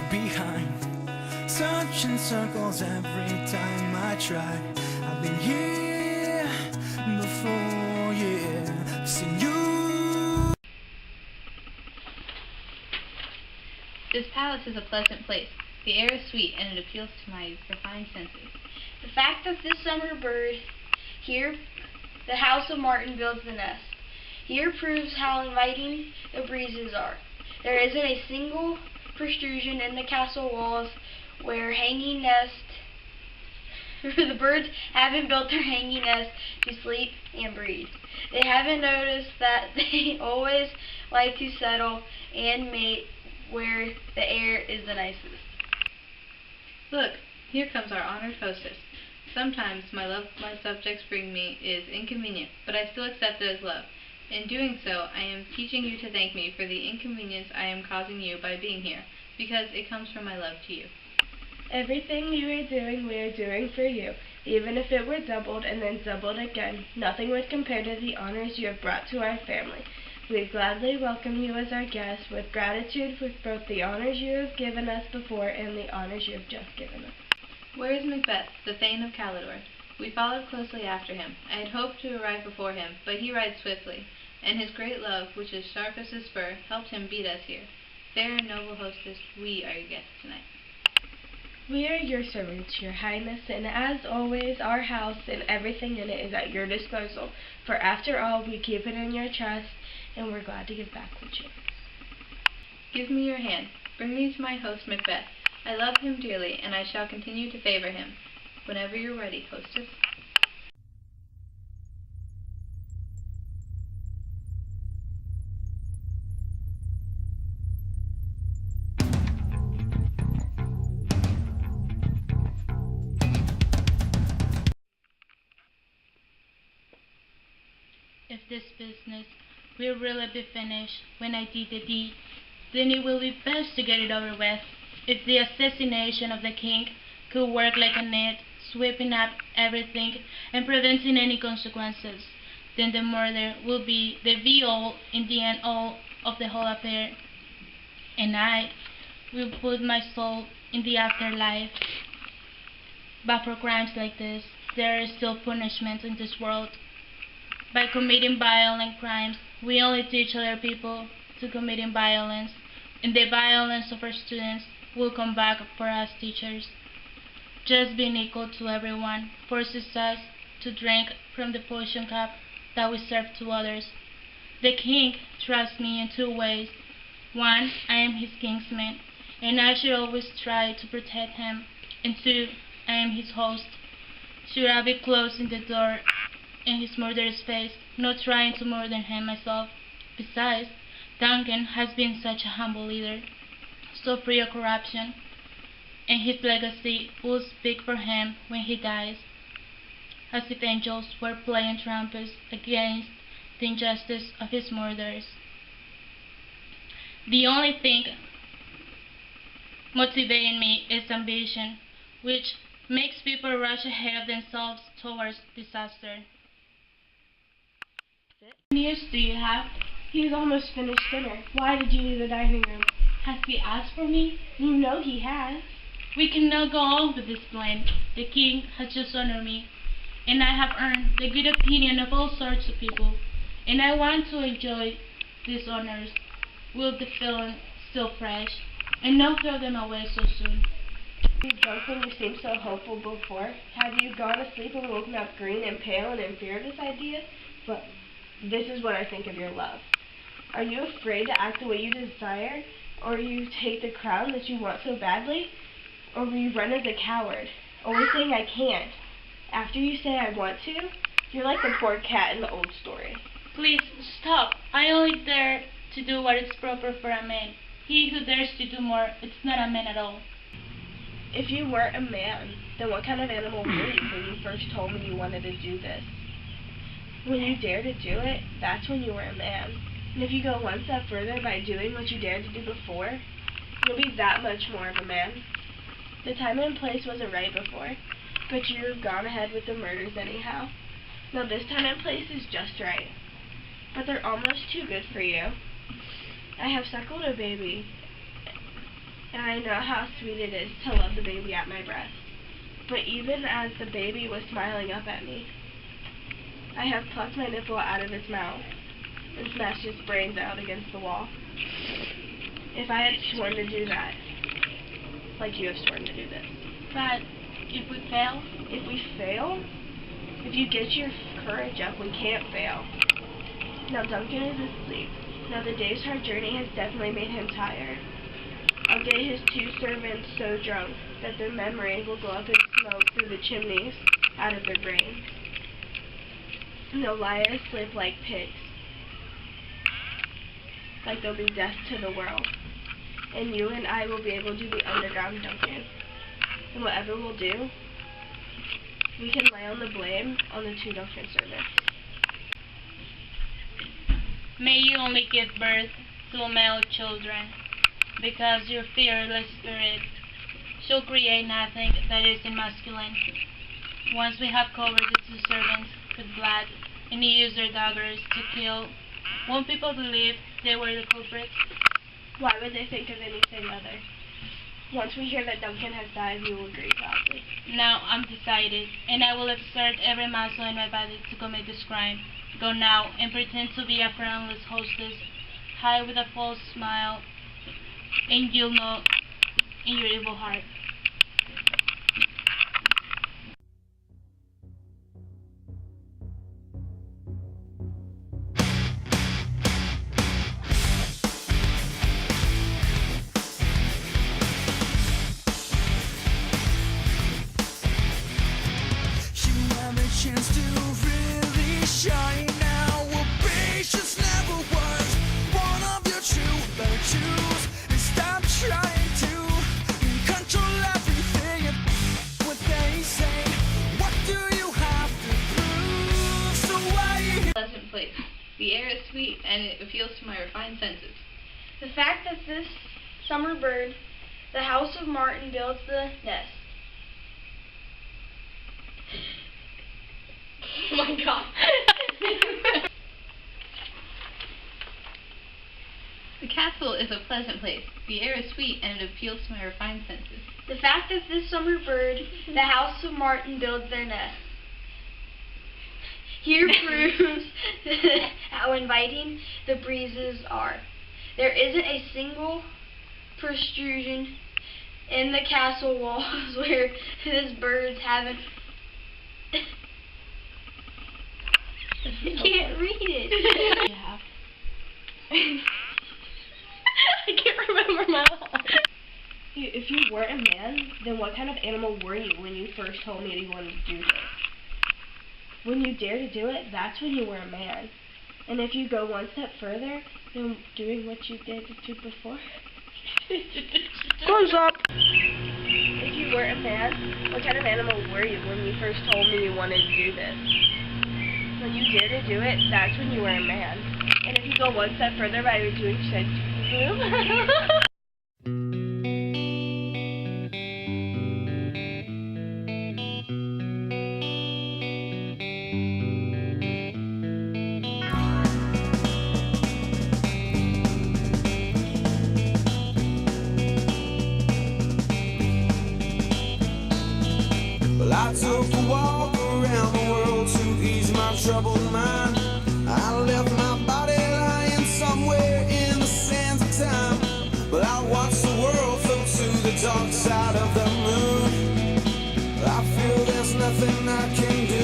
behind. Searching circles every time I try. I've been here before, yeah. Seen you. This palace is a pleasant place. The air is sweet, and it appeals to my refined senses. The fact that this summer bird here, the house of Martin, builds the nest, here proves how inviting the breezes are. There isn't a single protrusion in the castle walls where the birds haven't built their hanging nest to sleep and breed. They haven't noticed that they always like to settle and mate where the air is the nicest. Look, here comes our honored hostess. Sometimes my love my subjects bring me is inconvenient, but I still accept it as love. In doing so, I am teaching you to thank me for the inconvenience I am causing you by being here, because it comes from my love to you. Everything you are doing, we are doing for you. Even if it were doubled and then doubled again, nothing would compare to the honors you have brought to our family. We gladly welcome you as our guest with gratitude for both the honors you have given us before and the honors you have just given us. Where is Macbeth, the Thane of Calidore? We followed closely after him. I had hoped to arrive before him, but he rides swiftly, and his great love, which is sharp as his spur, helped him beat us here. Fair and noble hostess, we are your guests tonight. We are your servants, your highness, and as always, our house and everything in it is at your disposal. For after all, we keep it in your trust, and we're glad to give back what you. Give me your hand. Bring me to my host Macbeth. I love him dearly, and I shall continue to favor him. Whenever you're ready, hostess. If this business will really be finished when I did the deed, then it will be best to get it over with. If the assassination of the king could work like a net, sweeping up everything and preventing any consequences, then the murder will be the be-all in the end all of the whole affair, and I will put my soul in the afterlife. But for crimes like this, there is still punishment in this world. By committing violent crimes, we only teach other people to committing violence, and the violence of our students will come back for us teachers. Just being equal to everyone forces us to drink from the potion cup that we serve to others. The king trusts me in two ways. One, I am his kinsman, and I should always try to protect him. And two, I am his host. Should I be closing the door in his murderous face, not trying to murder him myself? Besides, Duncan has been such a humble leader, so free of corruption, and his legacy will speak for him when he dies, as if angels were playing trumpets against the injustice of his murderers. The only thing motivating me is ambition, which makes people rush ahead of themselves towards disaster. How many years do you have? He's almost finished dinner. Why did you leave the dining room? Has he asked for me? You know he has. We cannot go on with this plan. The king has just honored me, and I have earned the good opinion of all sorts of people, and I want to enjoy these honors with the feeling still fresh, and not throw them away so soon. You've drunk when you seemed so hopeful before. Have you gone to sleep and woken up green and pale and in fear of this idea? But this is what I think of your love. Are you afraid to act the way you desire? Or you take the crown that you want so badly? Or will you run as a coward, always saying I can't? After you say I want to, you're like the poor cat in the old story. Please, stop. I only dare to do what is proper for a man. He who dares to do more, it's not a man at all. If you weren't a man, then what kind of animal were you when you first told me you wanted to do this? When you dare to do it, that's when you were a man. And if you go one step further by doing what you dared to do before, you'll be that much more of a man. The time and place wasn't right before, but you've gone ahead with the murders anyhow. Now this time and place is just right. But they're almost too good for you. I have suckled a baby, and I know how sweet it is to love the baby at my breast. But even as the baby was smiling up at me, I have plucked my nipple out of its mouth and smashed its brains out against the wall. If I had sworn to do that, like you have sworn to do this. But if we fail? If we fail? If you get your courage up, we can't fail. Now Duncan is asleep. Now the day's hard journey has definitely made him tired. I'll get his 2 servants so drunk that their memory will go up in smoke through the chimneys out of their brains. And they'll lie asleep like pigs. Like they'll be death to the world. And you and I will be able to do the underground Duncan. And whatever we'll do, we can lay on the blame on the 2 Duncan servants. May you only give birth to male children, because your fearless spirit shall create nothing that isn't masculine. Once we have covered the 2 servants with blood, and used their daggers to kill, won't people believe they were the culprits? Why would they think of anything other? Once we hear that Duncan has died, we will grieve loudly. Now I'm decided, and I will exert every muscle in my body to commit this crime. Go now and pretend to be a friendless hostess, hide with a false smile, and you'll know in your evil heart. You have a chance to really shine now. Well, patience never was one of your true virtues. And stop trying to control everything. What they say, what do you have to prove? So why you Pleasant place. The air is sweet and it appeals to my refined senses. The fact that this summer bird, the house of Martin, builds the nest. Oh my god. The castle is a pleasant place. The air is sweet and it appeals to my refined senses. The fact that this summer bird, the house of Martin, builds their nest. Here proves how inviting the breezes are. There isn't a single protrusion in the castle walls where this birds haven't. I can't read it. Yeah. I can't remember my line. If you weren't a man, then what kind of animal were you when you first told me that you wanted to do this? When you dare to do it, that's when you were a man. And if you go one step further than doing what you did to before. Close up. If you weren't a man, what kind of animal were you when you first told me you wanted to do this? When you dare to do it, that's when you were a man. And if you go one step further by doing said Well, I took a walk around the world to ease my troubled mind. I left my body lying somewhere in the sands of time. Well, I watched the world float to the dark side of the moon. I feel there's nothing I can do.